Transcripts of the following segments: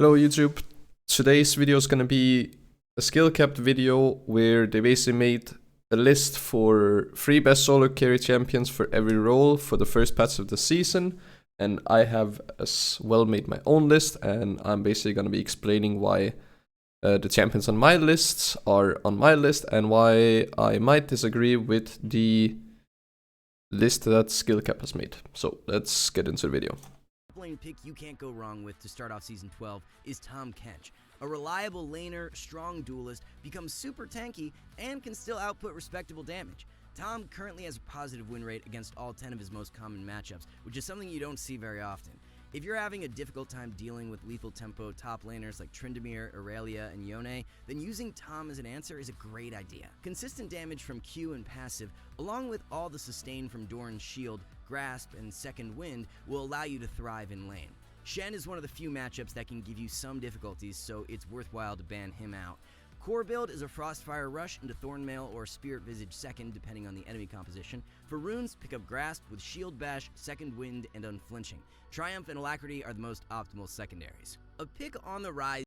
Hello YouTube, today's video is gonna be a skill capped video where they basically made a list for 3 best solo carry champions for every role for the first patch of the season, and I have as well made my own list, and I'm basically gonna be explaining why the champions on my lists are on my list and why I might disagree with the list that skill cap has made. So let's get into the video. Lane pick you can't go wrong with to start off Season 12 is Tahm Kench. A reliable laner, strong duelist, becomes super tanky, and can still output respectable damage. Tahm currently has a positive win rate against all 10 of his most common matchups, which is something you don't see very often. If you're having a difficult time dealing with lethal tempo top laners like Tryndamere, Aurelia, and Yone, then using Tahm as an answer is a great idea. Consistent damage from Q and passive, along with all the sustain from Doran's shield, grasp, and second wind, will allow you to thrive in lane. Shen is one of the few matchups that can give you some difficulties, so it's worthwhile to ban him out. Core build is a Frostfire Rush into Thornmail or Spirit Visage second, depending on the enemy composition. For runes, pick up Grasp with Shield Bash, Second Wind, and Unflinching. Triumph and Alacrity are the most optimal secondaries. A pick on the rise.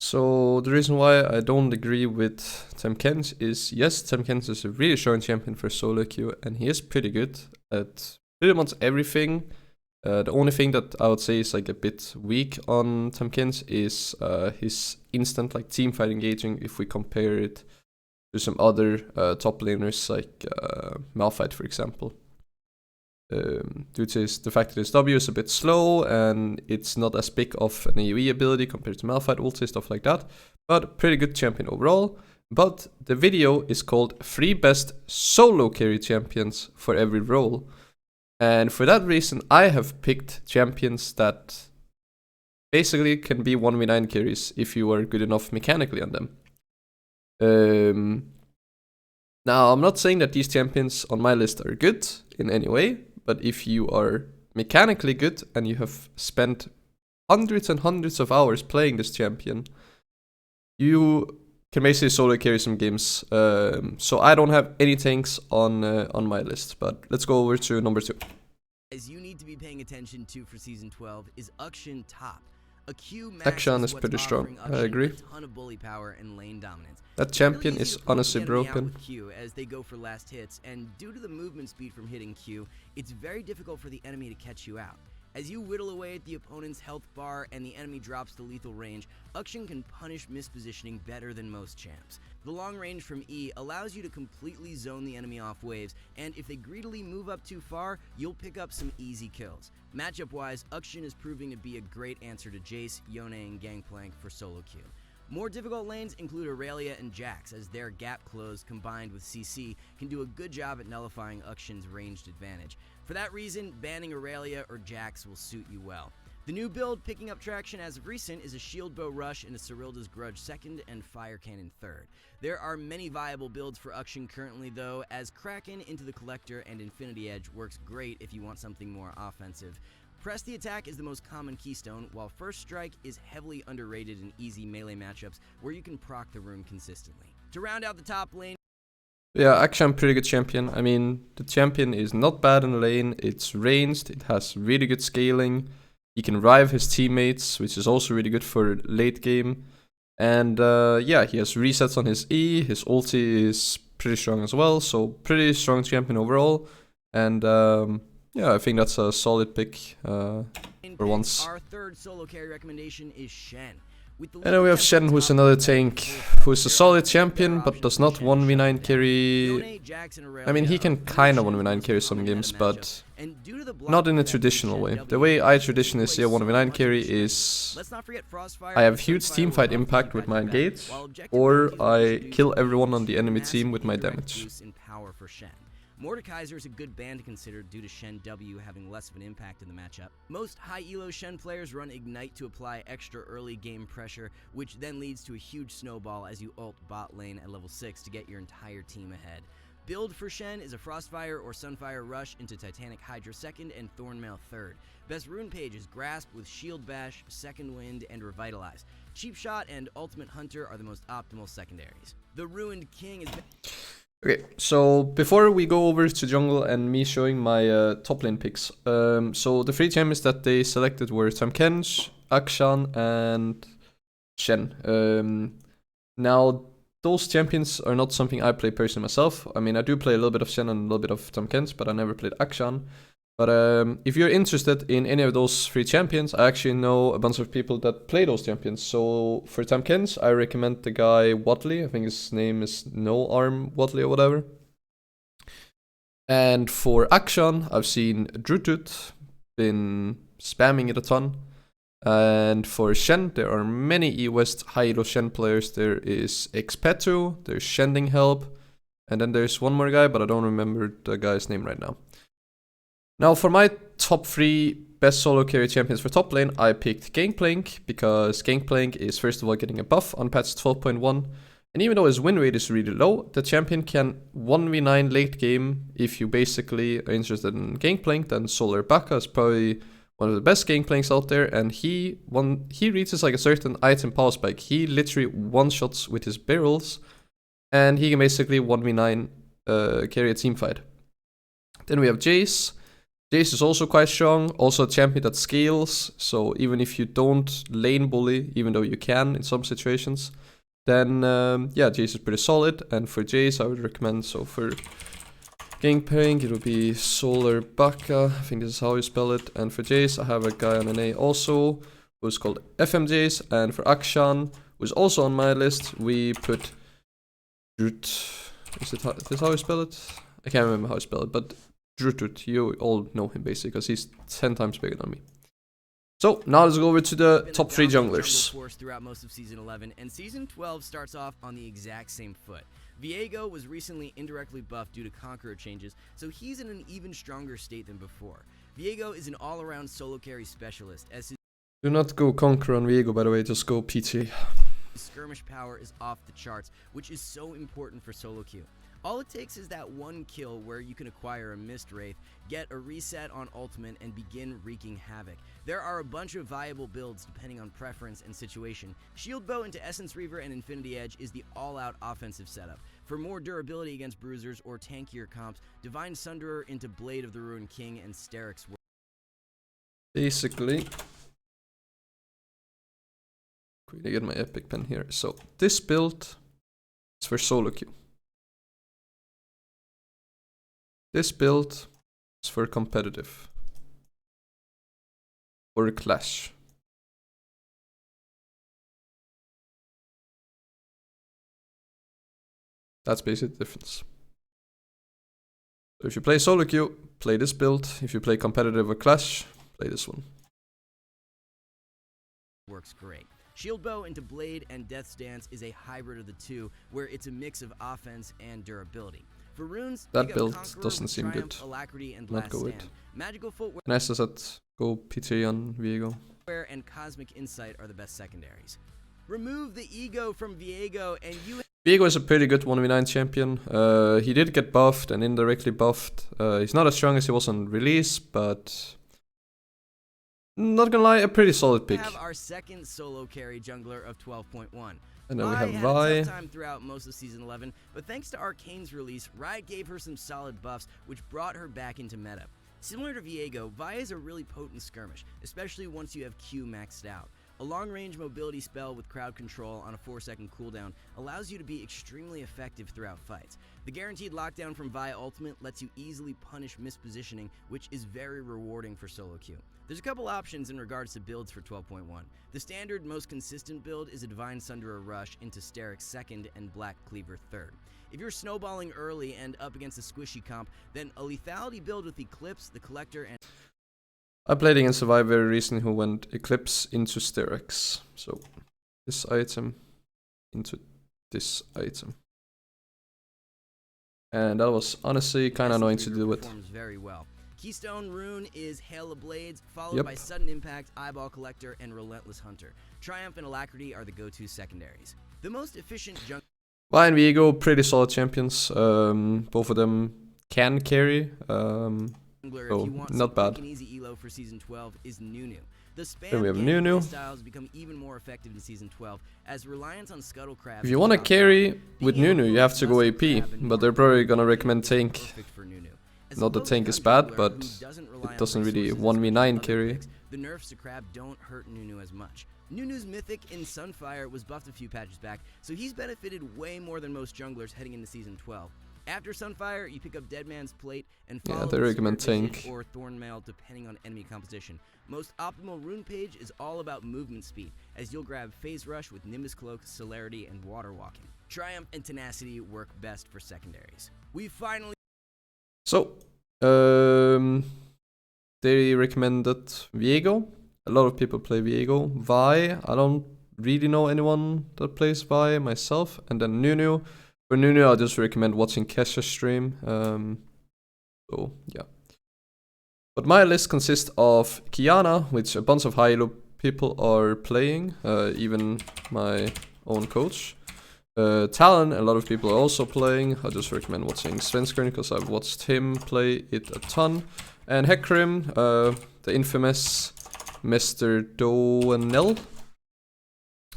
So the reason why I don't agree with Tahm Kench is, yes, Tahm Kench is a really strong champion for solo queue, and he is pretty good at pretty much everything. The only thing that I would say is like a bit weak on Tahm Kench is his instant like teamfight engaging if we compare it to some other top laners like Malphite, for example. Due to the fact that his W is a bit slow and it's not as big of an AoE ability compared to Malphite ulti, stuff like that, but pretty good champion overall. But the video is called 3 best solo carry champions for every role. And for that reason, I have picked champions that basically can be 1v9 carries if you are good enough mechanically on them. Now, I'm not saying that these champions on my list are good in any way, but if you are mechanically good and you have spent hundreds and hundreds of hours playing this champion, you can basically solo carry some games. So I don't have any tanks on my list, but let's go over to number 2. As you need to be paying attention to for Season 12 is Akshan Top. A Q Akshan is pretty strong, I agree. A ton of bully power and lane dominance. That champion is honestly broken. Q as they go for last hits, and due to the movement speed from hitting Q, it's very difficult for the enemy to catch you out. As you whittle away at the opponent's health bar and the enemy drops to lethal range, Akshan can punish mispositioning better than most champs. The long range from E allows you to completely zone the enemy off waves, and if they greedily move up too far, you'll pick up some easy kills. Matchup-wise, Akshan is proving to be a great answer to Jayce, Yone, and Gangplank for solo queue. More difficult lanes include Aurelia and Jax, as their gap close combined with CC can do a good job at nullifying Akshan's ranged advantage. For that reason, banning Aurelia or Jax will suit you well. The new build picking up traction as of recent is a Shield Bow Rush and a Serylda's Grudge second and Fire Cannon third. There are many viable builds for Akshan currently though, as Kraken into the Collector and Infinity Edge works great if you want something more offensive. Press the attack is the most common keystone, while First Strike is heavily underrated in easy melee matchups where you can proc the rune consistently. To round out the top lane, yeah, Akshan, pretty good champion. I mean, the champion is not bad in the lane, it's ranged, it has really good scaling, he can rive his teammates, which is also really good for late game. And yeah, he has resets on his E, his ulti is pretty strong as well, so pretty strong champion overall. And yeah, I think that's a solid pick for once. Our third solo carry recommendation is Shen. And then we have Shen, who's another tank, who's a solid champion, but does not 1v9 carry. I mean, he can kind of 1v9 carry some games, but not in a traditional way. The way I traditionally see a 1v9 carry is I have huge teamfight impact with my engage, or I kill everyone on the enemy team with my damage. Mordekaiser is a good ban to consider due to Shen W having less of an impact in the matchup. Most high elo Shen players run Ignite to apply extra early game pressure, which then leads to a huge snowball as you ult bot lane at level 6 to get your entire team ahead. Build for Shen is a Frostfire or Sunfire Rush into Titanic Hydra second and Thornmail third. Best rune page is Grasp with Shield Bash, Second Wind, and Revitalize. Cheap Shot and Ultimate Hunter are the most optimal secondaries. The Ruined King is... Okay, so before we go over to jungle and me showing my top lane picks, so the 3 champions that they selected were Tahm Kench, Akshan, and Shen. Now, those champions are not something I play personally myself. I mean, I do play a little bit of Shen and a little bit of Tamkens, but I never played Akshan. But if you're interested in any of those 3 champions, I actually know a bunch of people that play those champions. So for Tamkens, I recommend the guy Wadley. I think his name is No Arm Wadley or whatever. And for Akshan, I've seen Druttut, been spamming it a ton. And for Shen, there are many E-West high elo Shen players. There is Xpetu, there's Shending Help, and then there's one more guy, but I don't remember the guy's name right now. Now for my top 3 best solo carry champions for top lane, I picked Gangplank, because Gangplank is first of all getting a buff on patch 12.1, and even though his win rate is really low, the champion can 1v9 late game. If you basically are interested in Gangplank, then Sollarbacca is probably one of the best Gangplanks out there, and he reaches like a certain item power spike. He literally one-shots with his barrels, and he can basically 1v9 carry a team fight. Then we have Jayce. Jayce is also quite strong, also a champion that scales, so even if you don't lane bully, even though you can in some situations, then yeah, Jayce is pretty solid. And for Jayce, I would recommend, so for Gangplank, it will be Sollarbacca, I think this is how you spell it. And for Jayce, I have a guy on NA also, who's called FMJayce. And for Akshan, who's also on my list, we put Druttut. Is this how you spell it? I can't remember how you spell it, but Druttut, you all know him basically, because he's 10 times bigger than me. So now let's go over to the top 3 junglers. Throughout most of Season 11, and Season 12 starts off on the exact same foot. Viego was recently indirectly buffed due to Conqueror changes, so he's in an even stronger state than before. Viego is an all-around solo carry specialist, as his do not go Conqueror on Viego, by the way, just go PT. skirmish power is off the charts, which is so important for solo queue. All it takes is that one kill where you can acquire a Mist Wraith, get a reset on ultimate, and begin wreaking havoc. There are a bunch of viable builds depending on preference and situation. Shield Bow into Essence Reaver and Infinity Edge is the all-out offensive setup. For more durability against bruisers or tankier comps, Divine Sunderer into Blade of the Ruined King and Sterix. Basically, quickly get my epic pen here. So this build is for solo queue. This build is for competitive or a clash. That's basically the difference. So if you play solo queue, play this build. If you play competitive or clash, play this one. Works great. Shield Bow into Blade and Death's Dance is a hybrid of the two, where it's a mix of offense and durability. For runes, that build doesn't seem good. Not go it. Magical Footwear nice as that go PT on Viego. and Cosmic Insight are the best secondaries. Remove the ego from Viego and you... Viego is a pretty good 1v9 champion. He did get buffed and indirectly buffed. He's not as strong as he was on release, but... not gonna lie, a pretty solid pick. We have our second solo carry jungler of 12.1. And then we have had Vi. a tough time throughout most of Season 11, but thanks to Arcane's release, Riot gave her some solid buffs, which brought her back into meta. Similar to Viego, Vi is a really potent skirmish, especially once you have Q maxed out. A long-range mobility spell with crowd control on a 4-second cooldown allows you to be extremely effective throughout fights. The guaranteed lockdown from Vi Ultimate lets you easily punish mispositioning, which is very rewarding for solo queue. There's a couple options in regards to builds for 12.1. The standard, most consistent build is a Divine Sunderer Rush into Sterix 2nd and Black Cleaver 3rd. If you're snowballing early and up against a squishy comp, then a lethality build with Eclipse, the Collector, and... I played against a Vi very recently who went Eclipse into Sterix. So, this item into this item. And that was honestly kind of annoying to deal with. Very well. Keystone Rune is Hail of Blades, followed by Sudden Impact, Eyeball Collector, and Relentless Hunter. Triumph and Alacrity are the go-to secondaries. The most efficient junk... Vi and Viego, pretty solid champions. Both of them can carry. So, not bad. Easy elo for Season 12 is Nunu. The spam then we have Nunu. styles become even more effective in Season 12, as reliance on Scuttlecraft... If you want to carry with Nunu, you have to go AP, but they're probably gonna recommend tank. For Nunu. Not the tank is bad, but it doesn't really 1v9 carry. The nerfs to Crab don't hurt Nunu as much. Nunu's Mythic in Sunfire was buffed a few patches back, so he's benefited way more than most junglers heading into Season 12. After Sunfire, you pick up Deadman's Plate and follow they recommend tank or Thornmail depending on enemy composition. Most optimal rune page is all about movement speed, as you'll grab Phase Rush with Nimbus Cloak, Celerity, and Water Walking. Triumph and Tenacity work best for secondaries. We finally... So, they recommended Viego. A lot of people play Viego. Vi, I don't really know anyone that plays Vi myself. And then Nunu. For Nunu, I just recommend watching Kesha's stream. So, yeah. But my list consists of Qiyana, which a bunch of high elo people are playing. Even my own coach. Talon, a lot of people are also playing. I just recommend watching Svenskeren because I've watched him play it a ton. And Hecarim, the infamous Mr. Doaenel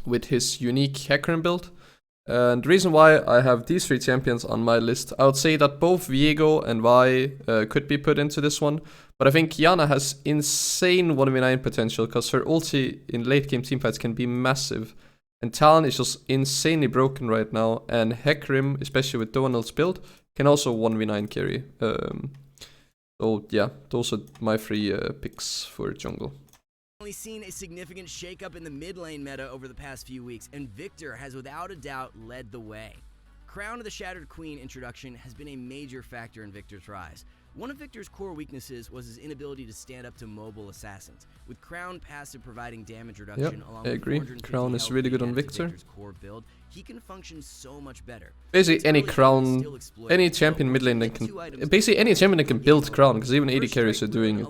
with his unique Hecarim build. And the reason why I have these 3 champions on my list, I would say that both Viego and Vi could be put into this one. But I think Qiyana has insane 1v9 potential because her ulti in late game teamfights can be massive. And Talon is just insanely broken right now. And Hecarim, especially with Doaenel's build, can also 1v9 carry. So yeah, those are my 3 picks for jungle. We've seen a significant shakeup in the mid lane meta over the past few weeks, and Viktor has without a doubt led the way. Crown of the Shattered Queen introduction has been a major factor in Viktor's rise. One of Viktor's core weaknesses was his inability to stand up to mobile assassins, with Crown passive providing damage reduction along with 450 Crown is really good on Viktor. Viktor's core build. He can function so much better. Basically any Crown, any champion mid lane that can, basically any champion that can build Crown, because even 80 carries are doing it,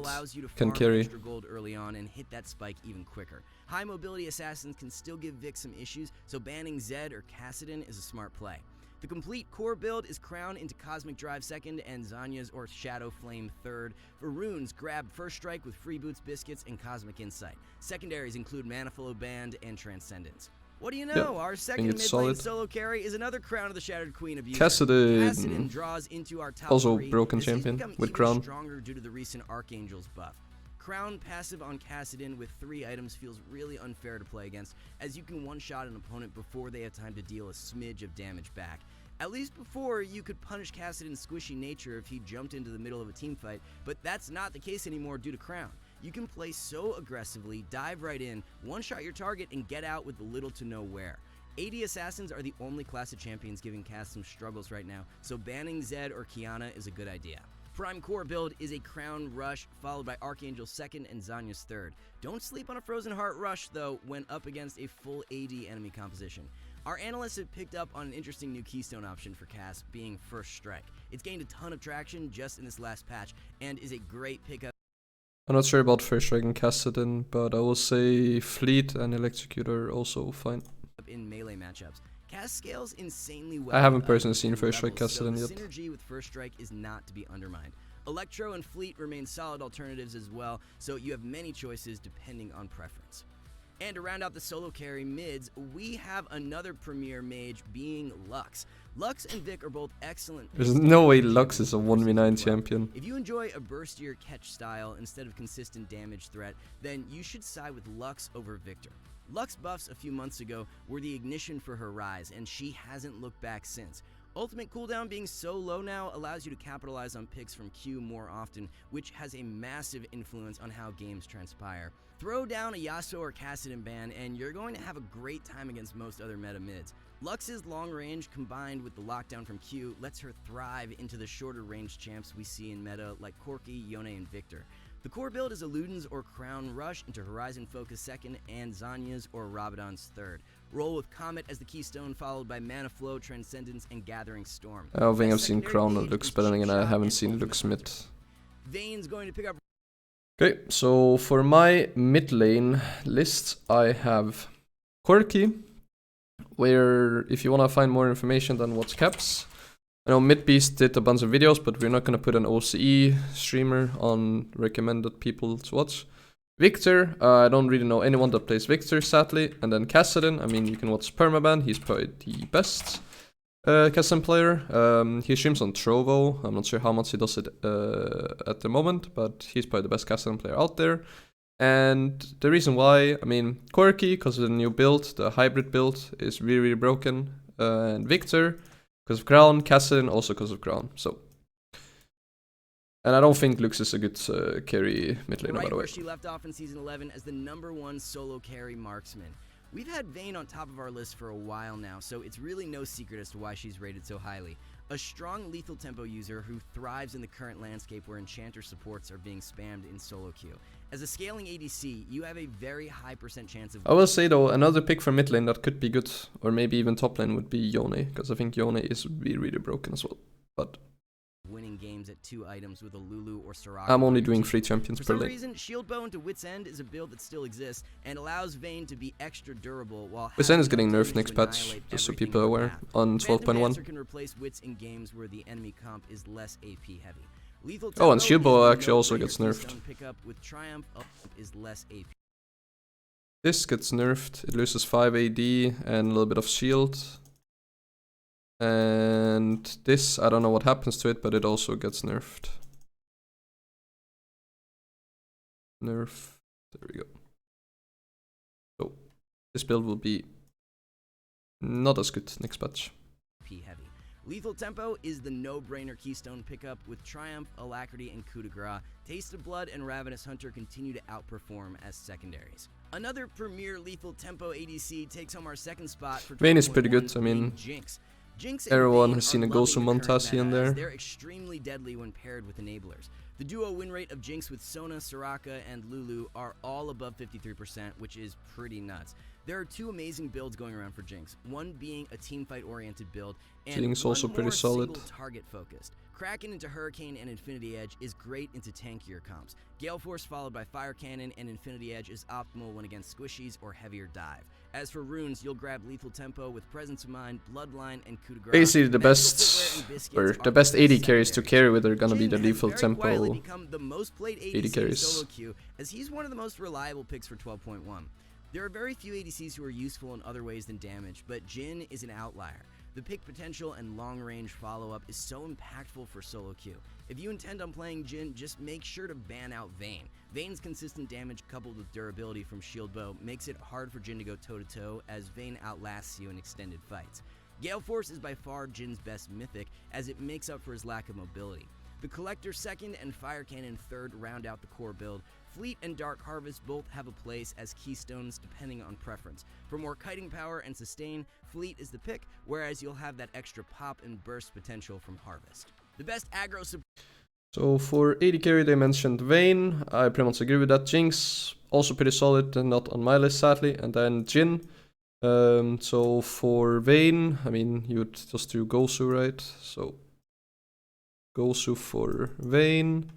can carry. Gold early on and hit that spike even quicker. High mobility assassins can still give Vic some issues, so banning Zed or Kassadin is a smart play. The complete core build is Crown into Cosmic Drive 2nd and Zanya's or Shadow Flame 3rd. For runes, grab First Strike with Freeboots, Biscuits, and Cosmic Insight. Secondaries include Maniflow Band and Transcendence. What do you know? Our second mid-lane solo carry is another Crown of the Shattered Queen abuser. Kassadin draws into our top also 3. broken This champion with Crown. Stronger due to the recent Archangel's buff. Crown passive on Kassadin with 3 items feels really unfair to play against, as you can one-shot an opponent before they have time to deal a smidge of damage back. At least before, you could punish Kassadin's squishy nature if he jumped into the middle of a teamfight, but that's not the case anymore due to Crown. You can play so aggressively, dive right in, one-shot your target, and get out with little to no wear. AD Assassins are the only class of champions giving Cass some struggles right now, so banning Zed or Qiyana is a good idea. Prime core build is a Crown Rush, followed by Archangel's 2nd and Zanya's 3rd. Don't sleep on a Frozen Heart Rush, though, when up against a full AD enemy composition. Our analysts have picked up on an interesting new keystone option for Cass, being First Strike. It's gained a ton of traction just in this last patch, and is a great pickup. I'm not sure about First Strike and Kassadin, but I will say Fleet and Electrocutor also fine. In melee matchups. Cass scales insanely well. I haven't personally seen First Strike Kassadin so yet. Synergy with First Strike is not to be undermined. Electro and Fleet remain solid alternatives as well, so you have many choices depending on preference. And to round out the solo carry mids, we have another premier mage being Lux. Lux and Vic are both excellent. There's no way Lux is a 1v9 champion. If you enjoy a burstier catch style instead of consistent damage threat, then you should side with Lux over Viktor. Lux buffs a few months ago were the ignition for her rise, and she hasn't looked back since. Ultimate cooldown being so low now allows you to capitalize on picks from Q more often, which has a massive influence on how games transpire. Throw down a Yasuo or Kassadin ban, and you're going to have a great time against most other meta mids. Lux's long range combined with the lockdown from Q lets her thrive into the shorter range champs we see in meta like Corki, Yone, and Viktor. The core build is Illuden's or Crown Rush into Horizon Focus 2nd and Zanya's or Rabadon's 3rd. Roll with Comet as the keystone, followed by Mana Flow, Transcendence, and Gathering Storm. I don't think I've seen Crown that looks better, and I haven't seen Lux mid. Vayne's going to pick up. Okay, so for my mid lane list, I have Corki, where if you want to find more information, then watch Caps. I know Midbeast did a bunch of videos, but we're not going to put an OCE streamer on recommended people to watch. Viktor, I don't really know anyone that plays Viktor, sadly. And then Kassadin, I mean, you can watch Permaban, he's probably the best. Kassadin player. He streams on Trovo. I'm not sure how much he does it at the moment, but he's probably the best Kassadin player out there. And the reason why, I mean, Corki, because of the new build, the hybrid build, is really, really broken. And Viktor, because of Crown. Kassadin, also because of Crown. So, and I don't think Lux is a good carry mid laner, by the way. Where she left off in Season 11 as the #1 solo carry marksman. We've had Vayne on top of our list for a while now, so it's really no secret as to why she's rated so highly. A strong lethal tempo user who thrives in the current landscape where enchanter supports are being spammed in solo queue. As a scaling ADC, you have a very high % chance of... I will say though, another pick for mid lane that could be good, or maybe even top lane, would be Yone, because I think Yone is really, really broken as well. But winning games at 2 items with a Lulu or Soraka. I'm only doing 3 champions for per some lane. reason, Shield Bow into Wit's End is a build that still exists and allows Vayne to be extra durable while Wit's End is getting nerfed next patch, just so people are aware, on 12.1. Can replace Wits in games where the enemy comp is less AP heavy. Lethal Oh, and Tempo Shield Bow is actually also gets nerfed. Pickup with Triumph up is less AP. This gets nerfed, it loses 5 AD and a little bit of shield. And this, I don't know what happens to it, but it also gets nerfed. Nerf, there we go. So, this build will be not as good next patch. Heavy. Lethal Tempo is the no-brainer keystone pickup with Triumph, Alacrity, and Coup de Grace. Taste of Blood and Ravenous Hunter continue to outperform as secondaries. Another premier Lethal Tempo ADC takes home our 2nd spot for Vayne is pretty good, I mean, Jinx. Jinx everyone has seen a Gosu montage here and there. They're extremely deadly when paired with enablers. The duo win rate of Jinx with Sona, Soraka, and Lulu are all above 53%, which is pretty nuts. There are 2 amazing builds going around for Jinx, one being a teamfight-oriented build, and Jinx also pretty solid. Target-focused. Kraken into Hurricane and Infinity Edge is great into tankier comps. Gale Force followed by Fire Cannon and Infinity Edge is optimal when against squishies or heavier dive. As for runes, you'll grab Lethal Tempo with Presence of Mind, Bloodline, and Coup de Grace. Basically, the best AD carries to carry with are gonna be the Lethal Tempo the most played AD carries. Solo queue, as he's one of the most reliable picks for 12.1. There are very few ADCs who are useful in other ways than damage, but Jhin is an outlier. The pick potential and long-range follow-up is so impactful for solo queue. If you intend on playing Jhin, just make sure to ban out Vayne. Vayne's consistent damage coupled with durability from Shield Bow makes it hard for Jhin to go toe-to-toe, as Vayne outlasts you in extended fights. Gale Force is by far Jin's best mythic, as it makes up for his lack of mobility. The Collector 2nd and Fire Cannon 3rd round out the core build. Fleet and Dark Harvest both have a place as keystones depending on preference. For more kiting power and sustain, Fleet is the pick, whereas you'll have that extra pop and burst potential from Harvest. The best aggro support. So for AD carry they mentioned Vayne, I pretty much agree with that. Jinx, also pretty solid and not on my list sadly, and then Jhin. So for Vayne, I mean you would just do Gosu, right? So Gosu for Vayne.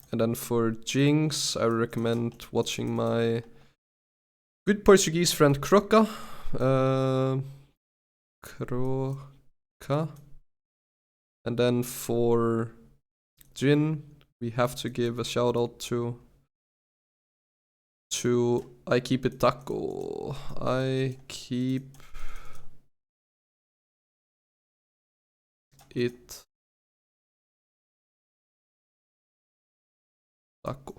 And then for Jinx, I recommend watching my good Portuguese friend Croca. And then for Jhin, we have to give a shout out to I Keep It Taco. I Keep It Taco.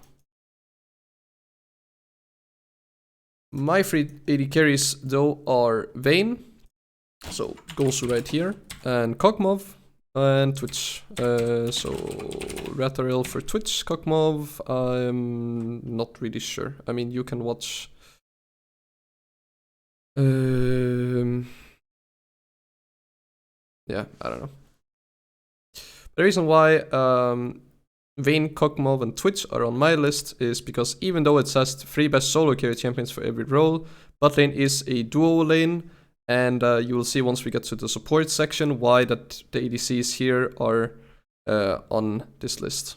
My 3 AD carries though are Vayne, so Gosu right here, and Kog'Maw, and Twitch. So Ratirl for Twitch, Kog'Maw, I'm not really sure. I mean, you can watch. Yeah, I don't know. The reason why Vayne, Kog'Maw, and Twitch are on my list is because even though it says 3 best solo carry champions for every role, bot lane is a duo lane, and you will see once we get to the support section why that the ADCs here are on this list.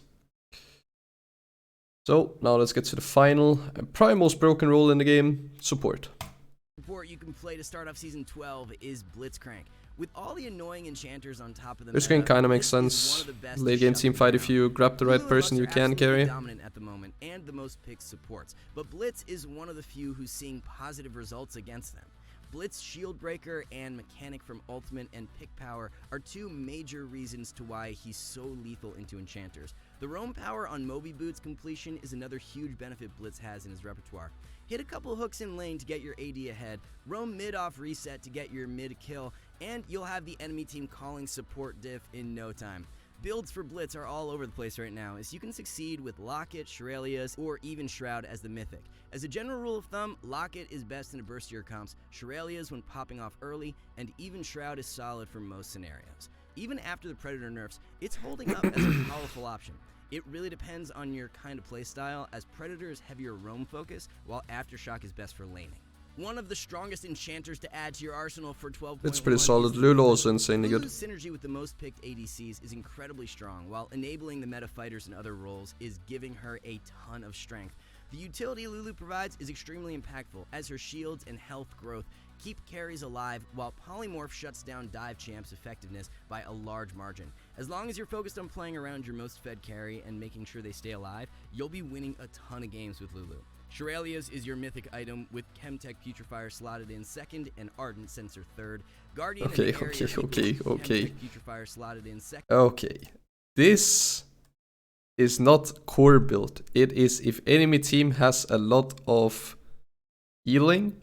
So now let's get to the final and probably most broken role in the game, support. Support you can play to start off season 12 is Blitzcrank. With all the annoying enchanters on top of the Blitzcrank kind of makes sense. Late game team fight, if you grab the right person, you can carry. Dominant at the moment and the most picked supports, but Blitz is one of the few who's seeing positive results against them. Blitz, Shield Breaker, and Mechanic from Ultimate and Pick Power are two major reasons to why he's so lethal into Enchanters. The Roam Power on Moby Boots completion is another huge benefit Blitz has in his repertoire. Hit a couple hooks in lane to get your AD ahead, roam mid off reset to get your mid kill, and you'll have the enemy team calling support diff in no time. Builds for Blitz are all over the place right now, as you can succeed with Locket, Shurelya's, or even Shroud as the Mythic. As a general rule of thumb, Locket is best in a Burstier comps, Shurelya's when popping off early, and even Shroud is solid for most scenarios. Even after the Predator nerfs, it's holding up as a powerful option. It really depends on your kind of playstyle, as Predator is heavier roam focus, while Aftershock is best for laning. One of the strongest enchanters to add to your arsenal for 12.1. It's pretty solid. Lulu also insanely good. Lulu's synergy with the most picked ADCs is incredibly strong, while enabling the meta fighters in other roles is giving her a ton of strength. The utility Lulu provides is extremely impactful, as her shields and health growth keep carries alive, while Polymorph shuts down dive champs' effectiveness by a large margin. As long as you're focused on playing around your most fed carry and making sure they stay alive, you'll be winning a ton of games with Lulu. Shurelya's is your mythic item with Chemtech Putrefier slotted in second and Ardent Sensor third. Guardian Okay. Chemtech Putrefier slotted in second. Okay. This is not core build. It is if enemy team has a lot of healing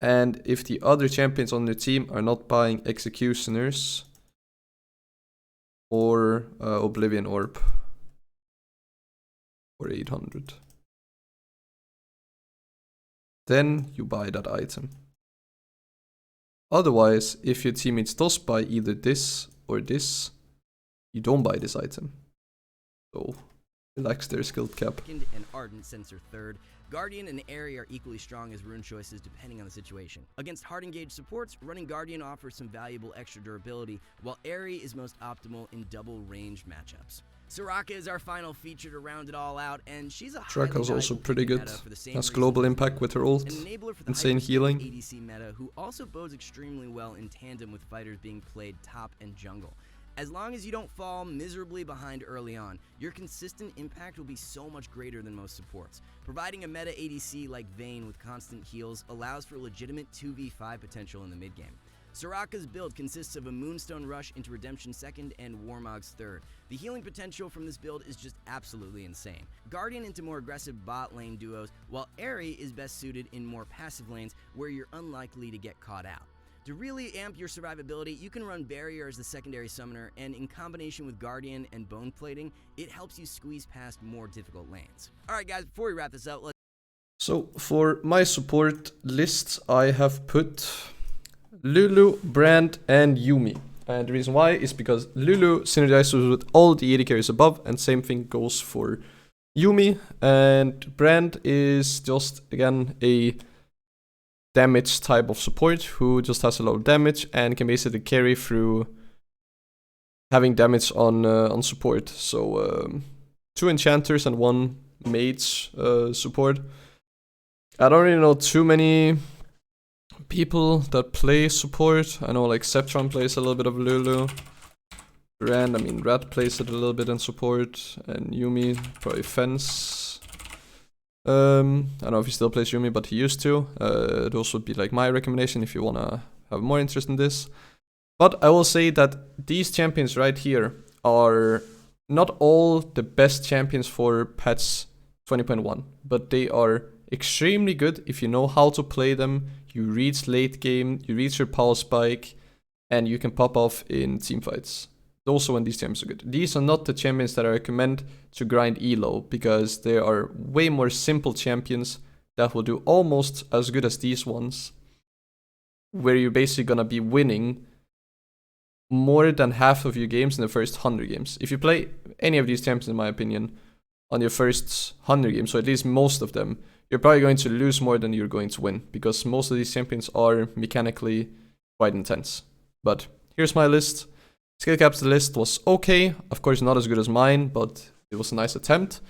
and if the other champions on the team are not buying Executioners or Oblivion Orb or 800. Then you buy that item. Otherwise, if your teammates does buy either this or this, you don't buy this item. So, relax their skill cap. Second and Ardent Sensor third. Guardian and Aerie are equally strong as rune choices depending on the situation. Against hard engaged supports, running Guardian offers some valuable extra durability, while Aerie is most optimal in double range matchups. Soraka is our final feature to round it all out, and she's a Soraka's also pretty good. Has global impact with her ult, insane healing. ADC meta, who also bodes extremely well in tandem with fighters being played top and jungle. As long as you don't fall miserably behind early on, your consistent impact will be so much greater than most supports. Providing a meta ADC like Vayne with constant heals allows for legitimate 2v5 potential in the mid game. Soraka's build consists of a Moonstone Rush into Redemption 2nd and Warmog's 3rd. The healing potential from this build is just absolutely insane. Guardian into more aggressive bot lane duos, while Aerie is best suited in more passive lanes where you're unlikely to get caught out. To really amp your survivability, you can run Barrier as the secondary summoner, and in combination with Guardian and Bone Plating, it helps you squeeze past more difficult lanes. Alright guys, before we wrap this up, So for my support list, I have put Lulu, Brand, and Yuumi. And the reason why is because Lulu synergizes with all the AD carries above, and same thing goes for Yuumi. And Brand is just, again, a damage type of support who just has a lot of damage and can basically carry through having damage on support. So 2 enchanters and 1 mage support. I don't really know too many people that play support. I know like Xeptron plays a little bit of Lulu. Brand, I mean Rat plays it a little bit in support, and Yuumi probably Fence. I don't know if he still plays Yuumi, but he used to. It also would be like my recommendation if you wanna have more interest in this. But I will say that these champions right here are not all the best champions for patch 20.1, but they are extremely good if you know how to play them. You reach late game, you reach your power spike, and you can pop off in team fights. Also when these champions are good. These are not the champions that I recommend to grind elo, because they are way more simple champions that will do almost as good as these ones, where you're basically gonna be winning more than half of your games in the first 100 games. If you play any of these champions, in my opinion, on your first 100 games, so at least most of them, you're probably going to lose more than you're going to win, because most of these champions are mechanically quite intense. But here's my list. Skill caps list was okay, of course not as good as mine, but it was a nice attempt.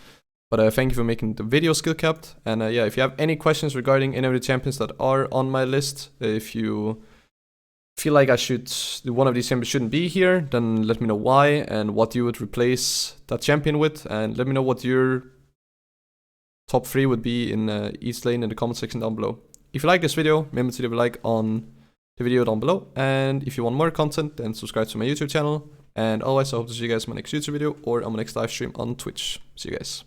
But thank you for making the video skill capped. And yeah, if you have any questions regarding any of the champions that are on my list, if you feel like one of these champions shouldn't be here, then let me know why and what you would replace that champion with, and let me know what your top 3 would be in each lane in the comment section down below. If you like this video, remember to leave a like on the video down below. And if you want more content, then subscribe to my YouTube channel. And otherwise, I hope to see you guys in my next YouTube video or on my next live stream on Twitch. See you guys.